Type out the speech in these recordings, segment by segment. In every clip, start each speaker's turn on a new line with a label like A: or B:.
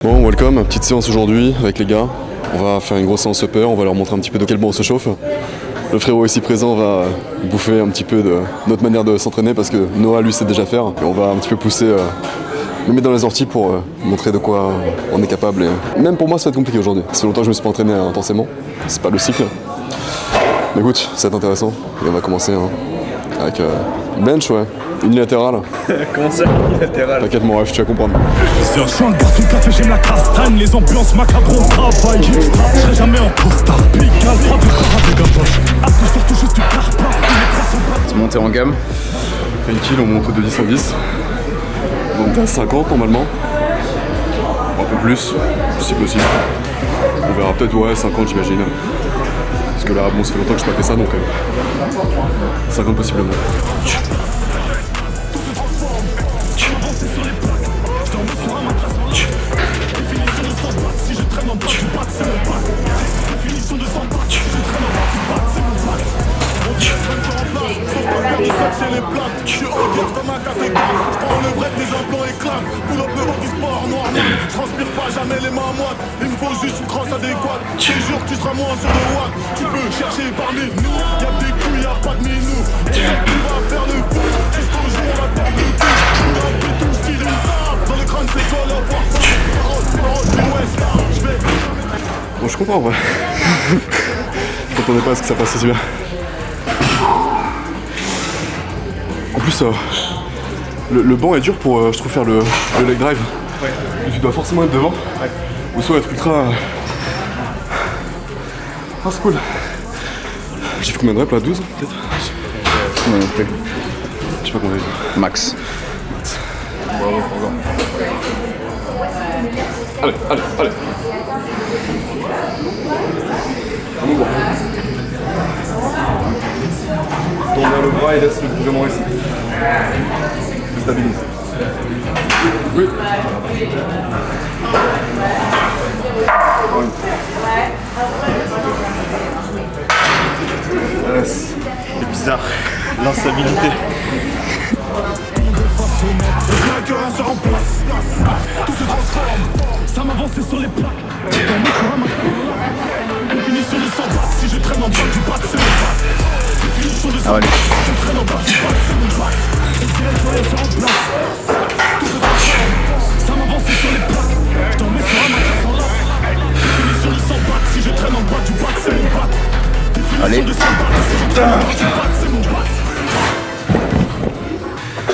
A: Bon, welcome, petite séance aujourd'hui avec les gars. On va faire une grosse séance upper, on va leur montrer un petit peu de quel bois on se chauffe. Le frérot ici présent va bouffer un petit peu de notre manière de s'entraîner parce que Noah lui sait déjà faire. Et on va un petit peu pousser, le mettre dans les orties pour montrer de quoi on est capable. Et même pour moi ça va être compliqué aujourd'hui. Ça fait longtemps que je me suis pas entraîné intensément, c'est pas le cycle. Mais écoute, ça va être intéressant. Et on va commencer avec bench, ouais. Unilatéral.
B: Comment ça, unilatéral?
A: T'inquiète mon ref, tu vas comprendre.
C: Je suis un garçon café, j'aime la castagne, les ambiances macabres au travail. Je serai jamais en costard, pigal, 3 de star avec un poche. Après surtout juste du carpa,
B: Tu montes en gamme?
A: Fait une kill, on monte de 10 en 10. On monte à 50 normalement. Un peu plus, si possible. On verra peut-être, ouais, 50 j'imagine. Parce que là, bon, ça fait longtemps que je n'ai pas fait ça, donc 50 possiblement.
C: c'est les plaques, je suis en guerre comme un café. Je prends le vrai que les implants éclatent. Pull up le rock du sport noir. Je transpire pas jamais les mains moites. Il me faut juste une crosse adéquate. Je te jure, tu seras moins sur le watt. Tu peux chercher parmi nous. Y'a des couilles, y'a pas de minou. Tu vas faire le fou. Jusqu'au jour, on va faire le coup. On va plus tout style une table. Dans le crâne, c'est quoi la force? Parole du West. Je vais.
A: Bon, je suis content en vrai. Je m'attendais pas à ce que ça passe aussi bien. En plus, le banc est dur pour, je trouve, faire le leg drive. Ouais. Tu dois forcément être devant. Ouais. Ou soit être ultra... Ah, c'est cool. J'ai fait combien de reps là? 12 peut-être?
B: Non, non plus.
A: Je sais pas combien.
B: Max.
A: Bravo, bravo. Allez, allez, allez. Un mouvement. Tourne vers le bras et laisse le vraiment ici. Je stabilise. Oui. Yes.
B: C'est bizarre. L'instabilité.
C: Le cœur se remplace. Tout se transforme. Ça m'avance sur les plaques. Définition de 100 watts. Si je traîne en bas du bac, c'est mon bac. Définition de 100 watts. Si je traîne en bas du bac, c'est mon bac. Et si les toilettes se remplacent. Tout se transforme. Ça m'avance sur les plaques. J't'en mets sur un match en latte. Définition de 100 watts. Si je traîne en bas du bac, c'est mon bac. Définition de 100 watts. Si je traîne en bas du bac, c'est mon bac.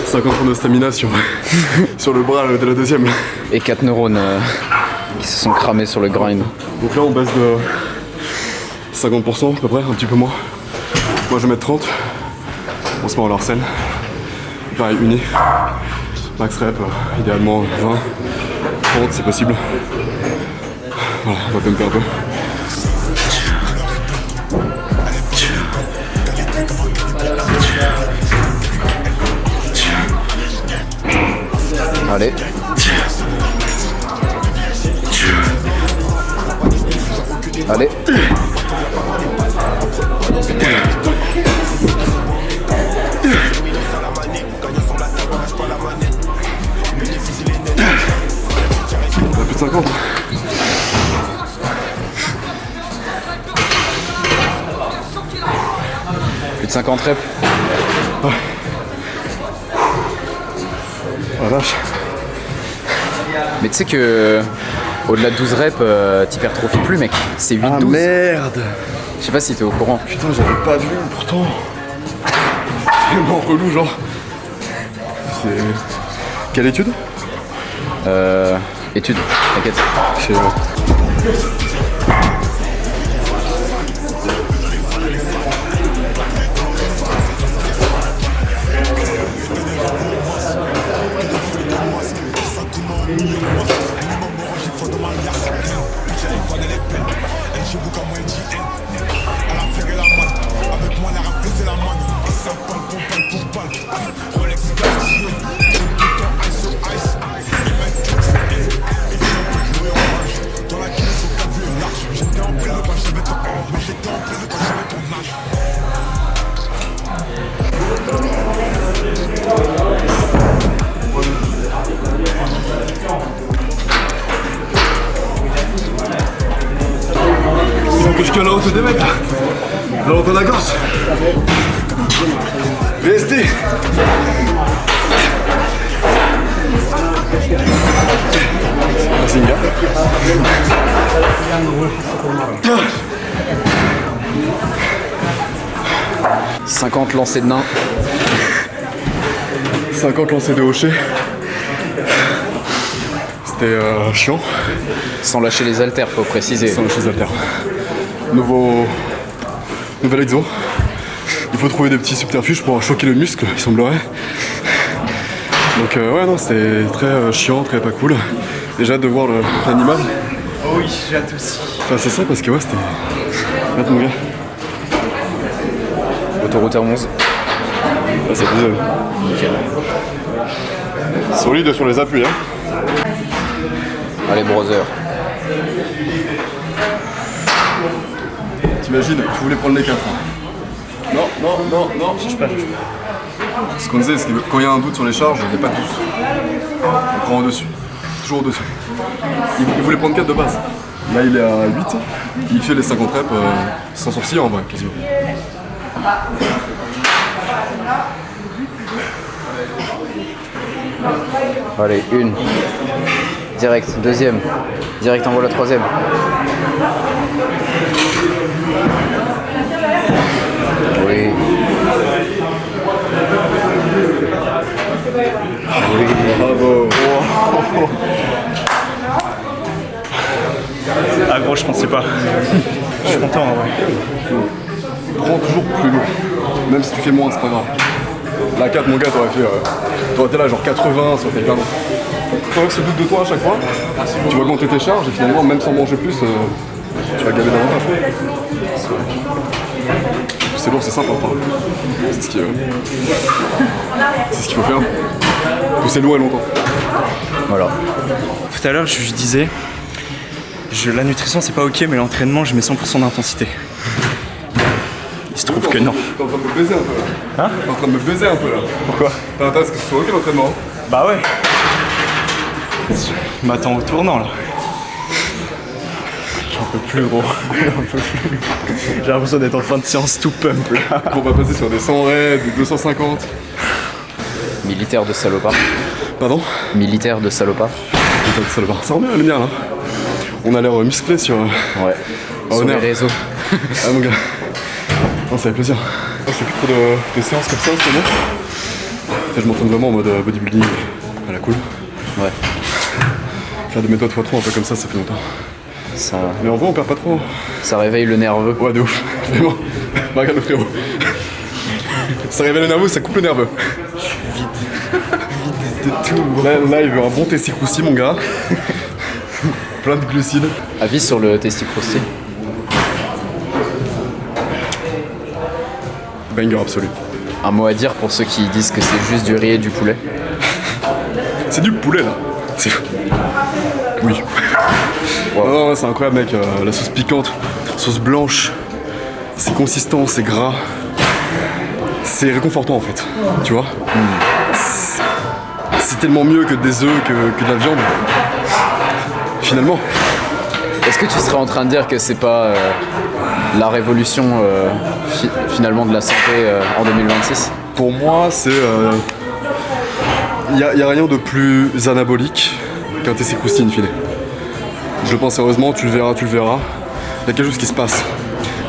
A: 50 points de stamina sur le bras de la deuxième.
B: Et 4 neurones qui se sont cramés sur le grind.
A: Donc là on baisse de 50% à peu près, un petit peu moins. Moi je vais mettre 30. On se met en larcène. Pareil, uni. Max rep, idéalement 20. 30 c'est possible. Voilà, on va pumper un peu.
B: Allez. Allez.
A: On a plus de 50.
B: Plus de 50 reps.
A: Ouais. Oh la vache.
B: Mais tu sais que au-delà de 12 reps, t'hypertrophies plus mec. C'est 8-12.
A: Ah merde.
B: Je sais pas si t'es au courant.
A: Putain j'avais pas vu pourtant. C'est vraiment relou genre. C'est... Quelle étude?
B: Étude, t'inquiète.
A: C'est... jusqu'à la hauteur des mecs là. La hauteur de la Corse. VST. Merci gars.
B: 50 lancers de nain.
A: 50 lancers de hocher. C'était chiant.
B: Sans lâcher les haltères, faut préciser.
A: Sans lâcher les haltères. Nouvel exo. Il faut trouver des petits subterfuges pour choquer le muscle, il semblerait. Donc ouais non, c'était très chiant, très pas cool. Et j'ai hâte de voir l'animal.
D: Oh oui, j'ai hâte aussi.
A: Enfin c'est ça parce que ouais c'était... Hâte mon gars.
B: Autoroute 11.
A: Ah, c'est bizarre.
B: Nickel.
A: Solide sur les appuis hein.
B: Allez, brother.
A: T'imagines, tu voulais prendre les 4. Non, cherche pas. Ce qu'on disait, c'est que quand il y a un doute sur les charges, il n'y a pas de doute. On prend au-dessus. Toujours au-dessus. Il voulait prendre 4 de base. Là, il est à 8. Il fait les 50 reps sans sourcil en vrai, quasiment.
B: Allez, une. Direct, deuxième. Direct, envoie la troisième. Oui. Oui.
A: Bravo.
D: Ah gros, je pensais pas. Je suis content, ouais.
A: Prends toujours plus lourd. Même si tu fais moins, c'est pas grave. La 4, mon gars, t'aurais été là genre 80 sur tes canons. T'aurais ce doute de toi à chaque fois. Tu vas augmenter tes charges et finalement, même sans manger plus, tu vas gaver davantage. C'est lourd, c'est simple à prendre. C'est ce qu'il faut faire. Pousser lourd et longtemps.
B: Voilà.
D: Tout à l'heure, je disais, la nutrition c'est pas ok, mais l'entraînement, je mets 100% d'intensité. Il se trouve que non.
A: T'es en train de me baiser un peu là.
D: Hein?
A: T'es en train de me baiser un peu là.
D: Pourquoi?
A: T'as intérêt à ce que ce soit ok l'entraînement.
D: Bah ouais. Je m'attends au tournant là. J'en peux plus gros. J'en peux plus. J'ai l'impression d'être en fin de séance tout pump là.
A: On va passer sur des 100 raids, des 250.
B: Militaire de salopard.
A: Pardon?
B: Militaire de salopard.
A: Putain de salopard. Ça remet la lumière là. On a l'air musclé sur...
B: Ouais. Sur les réseaux.
A: Ah mon gars. Non, ça fait plaisir. Je fais plus trop de séances comme ça en ce moment. Je m'entraîne vraiment en mode bodybuilding à la cool.
B: Ouais.
A: Faire des méthodes x3 un peu comme ça fait longtemps.
B: Ça...
A: Mais en vrai on perd pas trop.
B: Ça réveille le nerveux.
A: Ouais de ouf, vraiment. Bah, regarde le frérot. Ça réveille le nerveux, ça coupe le nerveux.
D: Je suis vide de tout.
A: Là il veut un bon testicroussi mon gars. Plein de glucides.
B: Avis sur le testicroussi.
A: Banger absolu.
B: Un mot à dire pour ceux qui disent que c'est juste du riz et du poulet.
A: C'est du poulet là. C'est... Oui. Wow. Non, c'est incroyable mec, la sauce piquante, sauce blanche, c'est consistant, c'est gras. C'est réconfortant en fait, tu vois. C'est tellement mieux que des œufs, que de la viande. Finalement.
B: Est-ce que tu serais en train de dire que c'est pas la révolution finalement de la santé en 2026?
A: Pour moi, c'est... y a rien de plus anabolique qu'un testicroussi in fine. Je le pense sérieusement, tu le verras. Il y a quelque chose qui se passe.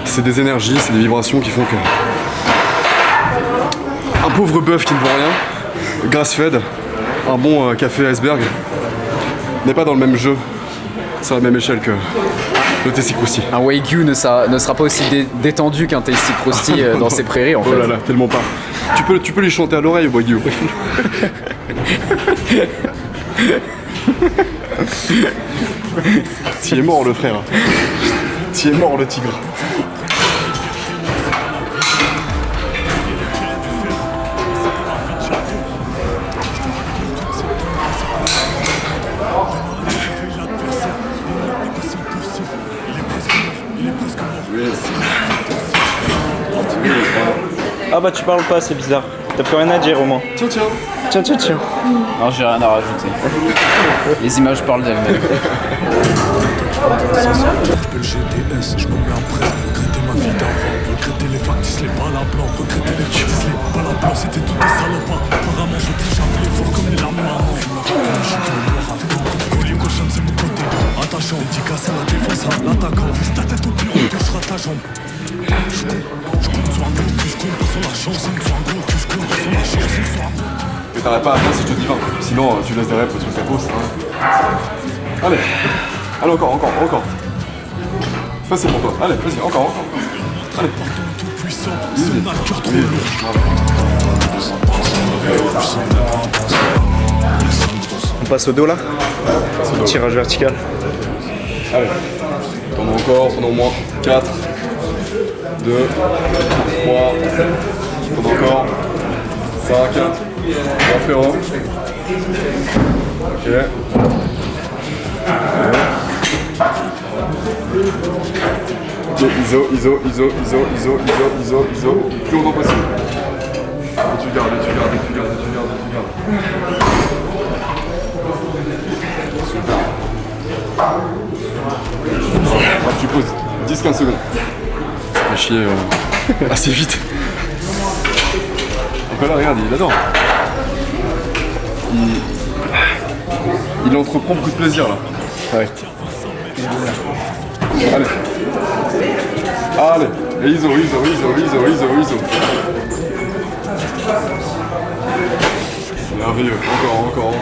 A: C'est des énergies, c'est des vibrations qui font que... Un pauvre bœuf qui ne vaut rien, grass-fed, un bon café iceberg, n'est pas dans le même jeu, sur la même échelle que le testicroussi.
B: Un Wagyu ne sera pas aussi détendu qu'un testicroussi dans ses prairies en fait.
A: Oh là là, tellement pas. Tu peux lui chanter à l'oreille, Wagyu. T'y es mort le frère. T'y es mort le tigre.
D: Ah bah tu parles pas, c'est bizarre. T'as plus rien à dire au moins.
A: Tiens.
D: Tiens.
B: Non, j'ai rien à rajouter. Les images parlent d'elles-mêmes.
C: J'appelle GTS, je me mets en presse. Regretter ma vie d'avant. Regretter les factices, les balles à blanc. Regretter les factices, les balles à blanc. C'était tous des salopins. Apparemment, je touche un les forts comme les lames. Je suis comme noir avec un coup de collier cochon, c'est mon côté. Attachant, dédicace à la défense, à l'attaquant. Vise ta tête au bureau, touchera ta jambe. Je compte sur un gros cul, je compte pas sur la chance. Il me faut un gros cul, je compte pas sur la chance. Il me faut un gros.
A: Mais t'arrêtes pas à faire si je te dis 20. Sinon, tu laisses des reps sur le capot, ça. Allez. Allez, encore. Facile pour toi. Allez, vas-y, encore. Allez. Easy.
D: On passe au dos là. Tirage vertical.
A: Allez. Tourne encore, tourne au moins 4, 2, 3, tourne encore, 5, 3 frérot. Ok. Ok, ISO. Le plus longtemps possible. Et tu gardes. Super. Alors, tu poses 10-15 secondes. Ça fait chier assez vite. Après là, regarde, il adore. Il entreprend beaucoup de plaisir là. Ouais. Allez. Et ISO. Merveilleux. Encore.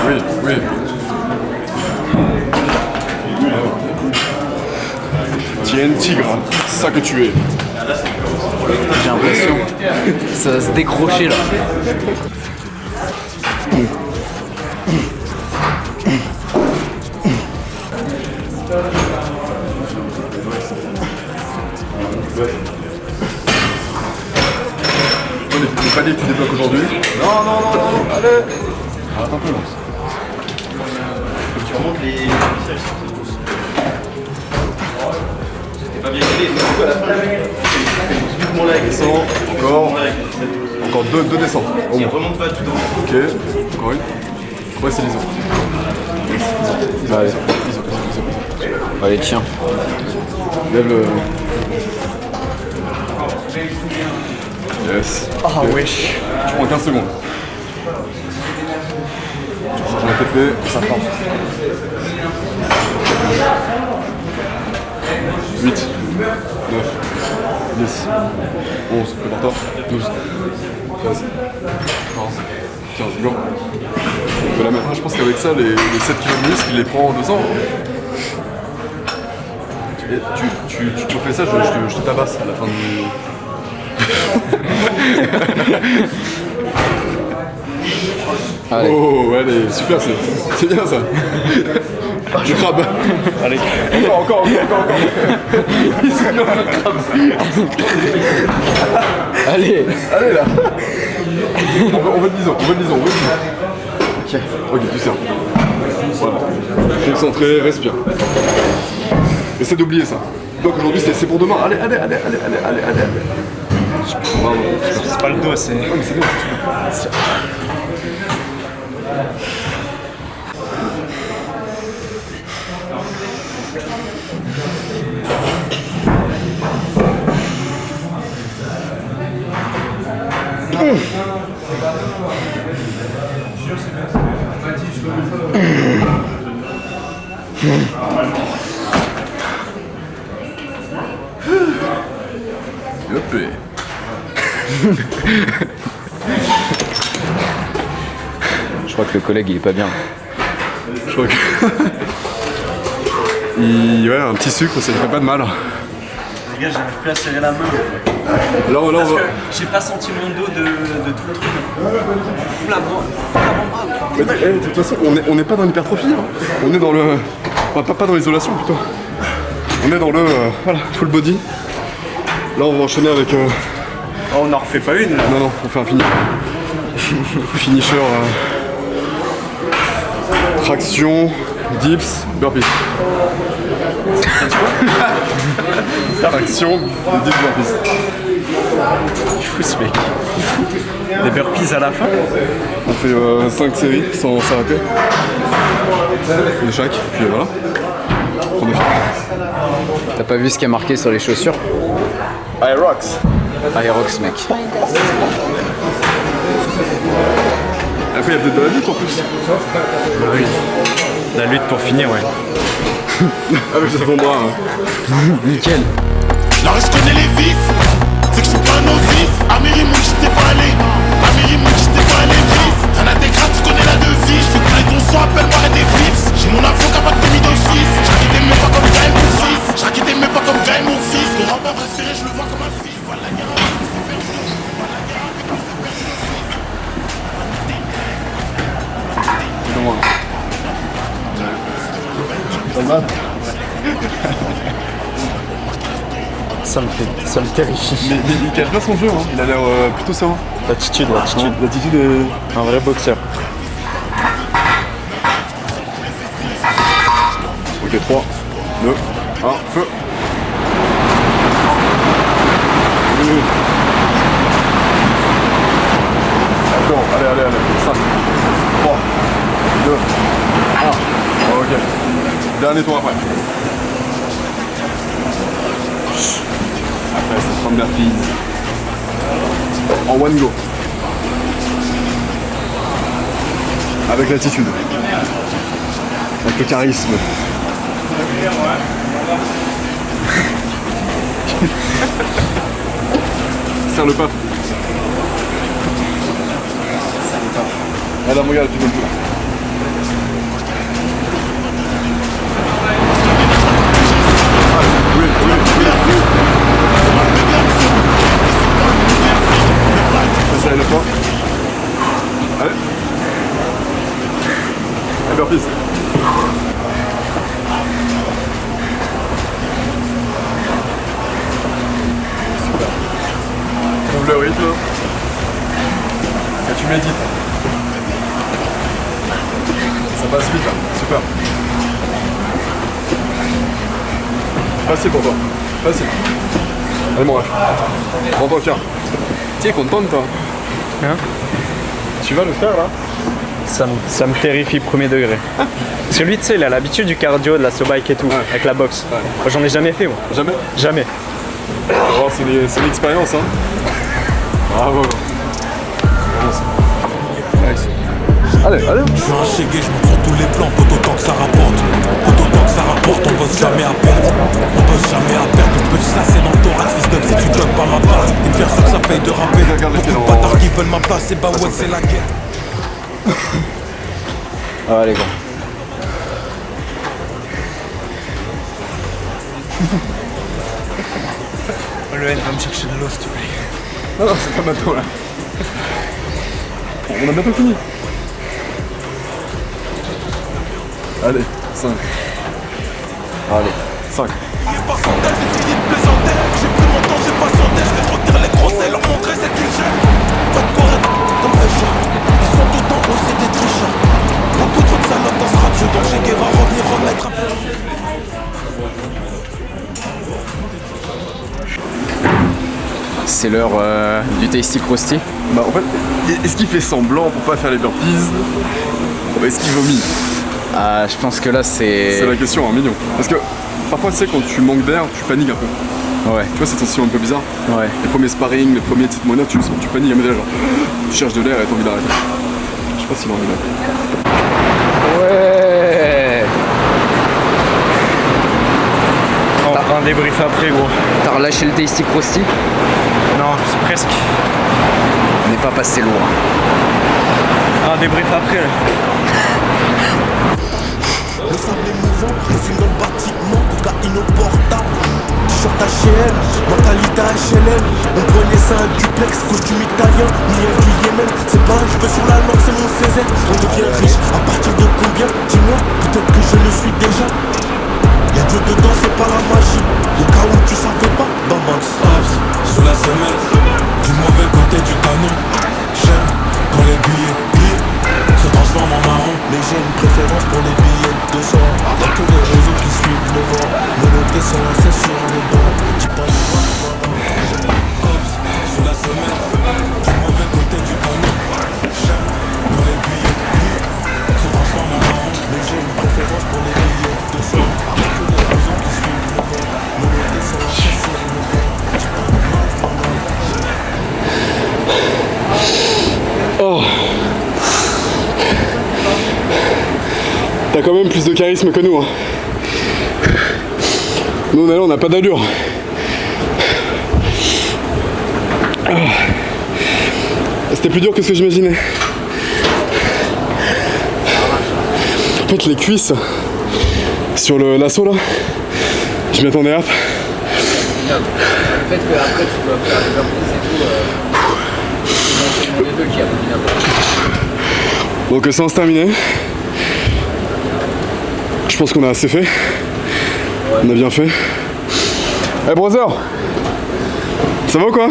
A: Oui. Tu es un tigre, c'est ça que tu es.
B: J'ai l'impression que ça va se décrocher là.
A: J'ai pas dit que tu débloques aujourd'hui. Non, allez. Arrête un peu là.
E: Tu remontes les visages. C'était pas bien guidé. Du coup, à la fin de la manière, mon lag.
A: Descends, encore deux descentes. Au moins.
E: Remonte pas tout le temps.
A: Ok, encore une. Ouais, c'est l'ISO.
B: Allez.
A: ISO.
B: Allez, tiens.
A: Lève le. Yes.
D: Ah
A: Ok.
D: wesh.
A: Tu prends 15 secondes. Tu changes la TP, ça part. 8, 9, 10, 11, prépare-toi, 12, 13, 14, 15, go. On peut la mettre. Je pense qu'avec ça, les 7 kg de muscle, il les prend en 2 ans. Et tu te fais ça, je te tabasse à la fin du...
B: Allez.
A: Oh, allez, super, c'est bien ça. Je crabe.
D: Allez.
A: Encore. Il se met le crabe.
B: Allez.
A: Allez là. On va de l'ISO. Ok, tu sers. Voilà. Concentré, respire. Essaie d'oublier ça. Donc aujourd'hui c'est pour demain. Allez. Bravo.
D: C'est pas le dos, c'est.
A: Ouais, mais c'est bien, c'est super. Hop.
B: Je crois que le collègue il est pas bien.
A: Je crois que... Ouais, un petit sucre, ça ne fait pas de mal.
E: Les gars, j'arrive plus à serrer la main.
A: Là, on
E: Parce
A: va...
E: que j'ai pas senti mon dos de tout le truc. Fous la bras.
A: De toute façon, on n'est pas dans l'hypertrophie. Hein. On est dans le... Enfin, pas dans l'isolation, plutôt. On est dans le... voilà, full body. Là, on va enchaîner avec...
D: Oh, on n'en refait pas une là.
A: Non, on fait un finisher. Traction, dips, burpees. Traction, dips, burpees.
D: Il fout ce mec. des burpees à la fin.
A: On fait 5 séries sans s'arrêter. De chaque, puis voilà.
B: T'as pas vu ce qui a marqué sur les chaussures?
A: Aerox.
B: Aerox, mec.
A: Après, il y a peut-être de la lutte en plus.
D: Oui. La lutte pour finir, ouais.
A: Avec ce bon bras. Hein.
B: Nickel.
C: La reste connaît les vifs, c'est que je suis pas un novice. Amiri Mouch, t'es pas allé. Amiri Mouch, t'es pas allé vif. Y'en a des grades, tu connais la devise. Je fais couler ton sang, appelle-moi et des flips. J'ai mon avocat, pas de demi d'office. J'raquettais même pas comme Gaël mon fils. J'raquettais même pas comme Gaël mon fils. Le rappeur préféré, je le vois comme un fils. Voilà la guerre avec les super chauds. Voilà la guerre avec les super chauds.
A: Comment? Ça va?
D: Ça me terrifie.
A: Mais il cache pas son jeu, hein. Il a l'air plutôt serein.
D: L'attitude.
A: L'attitude est...
D: Un vrai boxeur.
A: Ok, 3, 2, 1, feu. D'accord, allez, 5, 3, 2, 1. Ok. Dernier tour après. Après, c'est 30 burpees. En one go. Avec l'attitude. Avec le charisme. Serre le pape. Madame, regarde, tu donnes tout. Oui. Ça le pas. Allez. Allez, burpees. Trouve le rythme. Et tu médites. Ça passe vite là. Super. Facile pour toi. Facile. Allez mon ref. Prends-toi tiens. Tiens, content toi.
D: Hein?
A: Tu vas le faire là?
D: Ça me terrifie premier degré. Parce que lui, tu sais, il a l'habitude du cardio, de la bike et tout, avec la boxe.
A: Ouais.
D: Moi, j'en ai jamais fait, moi.
A: Jamais?
D: Jamais.
A: Oh, c'est une expérience hein. Bravo. Allez.
C: Je suis un chégué, je monte sur tous les plans, autant que ça rapporte. Autant que ça rapporte, on bosse jamais à perdre. On bosse jamais à perdre, on peut chasser dans ton rat, fils de si tu donnes pas ma place. Une personne ça paye de rapper. Beaucoup de bâtards qui veulent ma place, et bah ouais, c'est la guerre.
B: Ah, allez, gros.
D: Le N va me chercher de l'eau, s'il te plaît.
A: Non, c'est pas maintenant là. On a bientôt fini. Allez, 5. Allez, 5.
C: J'ai pas sondage, j'ai fini de plaisanter. J'ai pris mon temps, j'ai pas sondé. Je vais retenir les grosses et leur montrer c'est qu'ils gênent. Pas de correct comme un chat. Ils sont tout en haut, c'est des tricheurs. Beaucoup trop de salopes dans ce rap, je donc j'ai qu'à revenir remettre un peu.
B: C'est l'heure du Tasty Krusty.
A: Bah en fait, est-ce qu'il fait semblant pour pas faire les burpees? Ou est-ce qu'il vomit?
B: Ah, je pense que là
A: C'est la question, 1 million. Parce que parfois, tu sais, quand tu manques d'air, tu paniques un peu.
B: Ouais,
A: Tu vois cette sensation un peu bizarre?
B: ouais.
A: Les premiers sparring, les premiers petites monas, tu paniques, mais là, genre, tu cherches de l'air et t'as envie d'arrêter. Je sais pas s'il a envie d'arrêter.
B: Ouais.
D: On fera un débrief après, gros.
B: T'as relâché le Tasty Krusty?
D: Non, c'est presque.
B: On n'est pas passé loin.
D: Un débrief après, là.
C: Le sable est mouvant, résine dans le bâtiment, cocaïne au portable. T-shirt HL, mentalité HLM. On prenait ça un duplex, costume italien, miel du Yémen. C'est pas un cheveu sur la langue, c'est mon CZ. On devient riche, à partir de combien? Dis-moi, peut-être que je le suis déjà. Y'a Dieu dedans, c'est pas la magie. Au cas où tu savais pas, Bambans. Sous la semelle, du mauvais côté du canon. J'aime quand les billets se transforment en marron. Mais j'ai une préférence pour les billets de 200. Y'a que les réseaux qui suivent le vent. Menotté sans lancer sur le banc. Dis pas de moi, sous la semelle, du mauvais côté du canon.
A: T'as quand même plus de charisme que nous. Hein. Nous on est là, on n'a pas d'allure. C'était plus dur que ce que j'imaginais. En fait les cuisses sur l'assaut là, je m'y attendais à.
B: Le fait qu'après tu dois faire des reprises et tout, c'est les deux qui a
A: Donc séance terminée. Je pense qu'on a assez fait. On a bien fait. Hey brother, ça va ou quoi?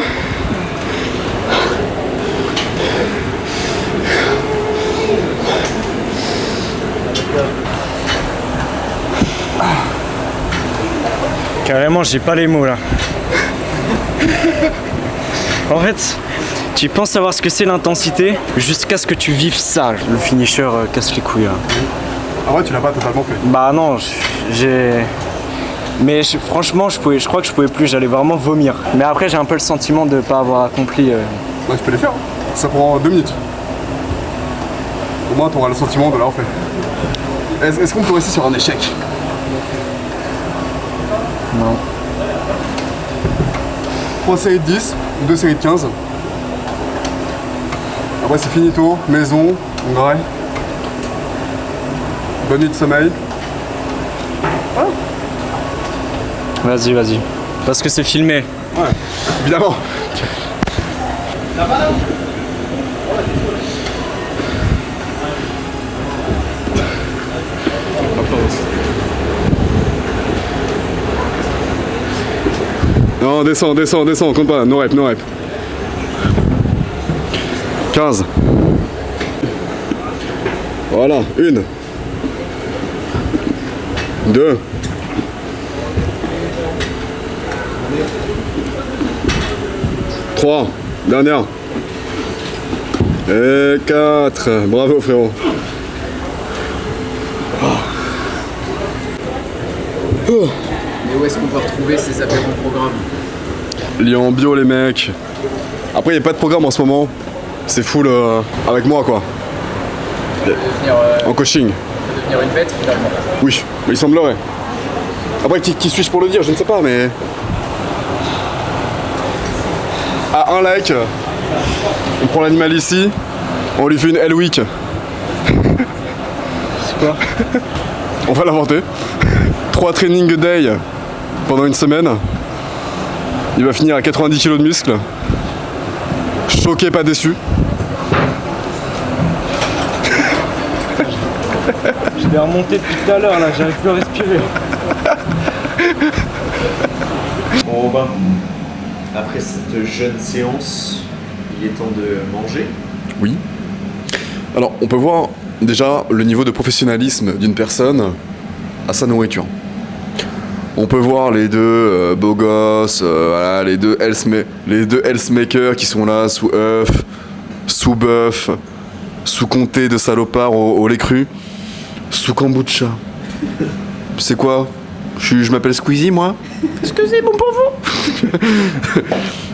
D: Carrément, j'ai pas les mots là. En fait, tu penses savoir ce que c'est l'intensité jusqu'à ce que tu vives ça. Le finisher casse les couilles là.
A: Ah ouais, tu l'as pas totalement fait.
D: Bah non, mais franchement, je crois que je pouvais plus, j'allais vraiment vomir. Mais après, j'ai un peu le sentiment de pas avoir accompli.
A: Ouais, tu peux les faire. Hein. Ça prend 2 minutes. Au moins, tu auras le sentiment de l'avoir fait. Est-ce qu'on peut rester sur un échec?
D: Non.
A: 3 séries de 10, 2 séries de 15. Après, c'est finito, maison, on graille. Bonne nuit de sommeil.
D: Vas-y. Parce que c'est filmé.
A: Ouais, évidemment. Non, descends, compte pas, no rep. 15. Voilà, 1. 2. 3. Dernière. Et 4. Bravo frérot.
B: Mais où est-ce qu'on peut retrouver ces apéros programmes?
A: Lyon bio les mecs. Après il n'y a pas de programme en ce moment. C'est full avec moi quoi. En coaching.
B: Devenir une bête finalement.
A: Oui, il semblerait. Après qui suis-je pour le dire, je ne sais pas mais. À un like, on prend l'animal ici, on lui fait une Hell-Week.
D: C'est quoi?
A: On va l'inventer. 3 training a day pendant une semaine. Il va finir à 90 kg de muscles. Choqué, pas déçu.
D: Je vais remonter depuis tout à l'heure là, j'arrive plus à respirer.
E: Bon Robin, après cette jeune séance, il est temps de manger.
A: Oui. Alors, on peut voir déjà le niveau de professionnalisme d'une personne à sa nourriture. On peut voir les deux beaux gosses, voilà, les deux health makers qui sont là sous œuf, sous bœuf, sous comté de salopard au lait cru, sous kombucha. C'est quoi? Je m'appelle Squeezie moi. Est-ce que c'est bon pour vous?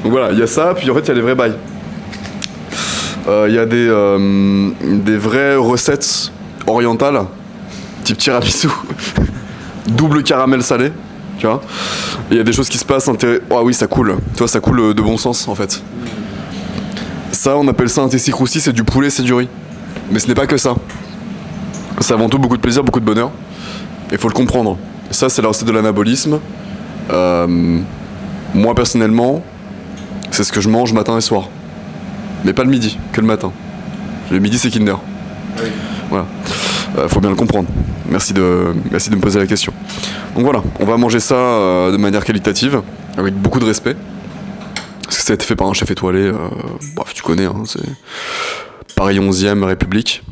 A: Donc voilà, il y a ça, puis en fait il y a les vrais bails. Il y a des vraies recettes orientales, type tiramisu, double caramel salé, tu vois. Il y a des choses qui se passent ah oui, ça coule, tu vois, ça coule de bon sens en fait. Ça, on appelle ça un tessi croussi, c'est du poulet, c'est du riz. Mais ce n'est pas que ça. C'est avant tout beaucoup de plaisir, beaucoup de bonheur. Il faut le comprendre. Ça, c'est la recette de l'anabolisme. Moi, personnellement, c'est ce que je mange matin et soir. Mais pas le midi, que le matin. Le midi, c'est Kinder.
B: Oui.
A: Voilà. Faut bien le comprendre. Merci de me poser la question. Donc voilà, on va manger ça de manière qualitative, avec beaucoup de respect. Parce que ça a été fait par un chef étoilé, bref, tu connais, hein, c'est Paris 11e République.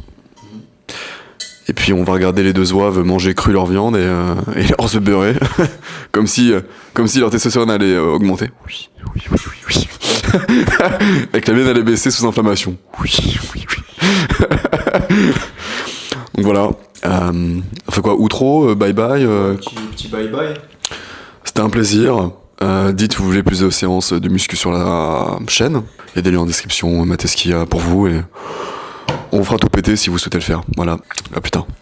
A: Et puis on va regarder les deux zouaves manger cru leur viande et leurs œufs beurrés, comme si leur testostérone allait augmenter. Oui. Et que la mienne allait baisser sous inflammation. Oui. Donc voilà. On fait quoi? Outro, bye bye.
E: Petit bye bye.
A: C'était un plaisir. Dites vous voulez plus de séances de muscu sur la chaîne. Il y a des liens en description, matez ce qu'il y a pour vous et on vous fera tout péter si vous souhaitez le faire. Voilà, à plus tard.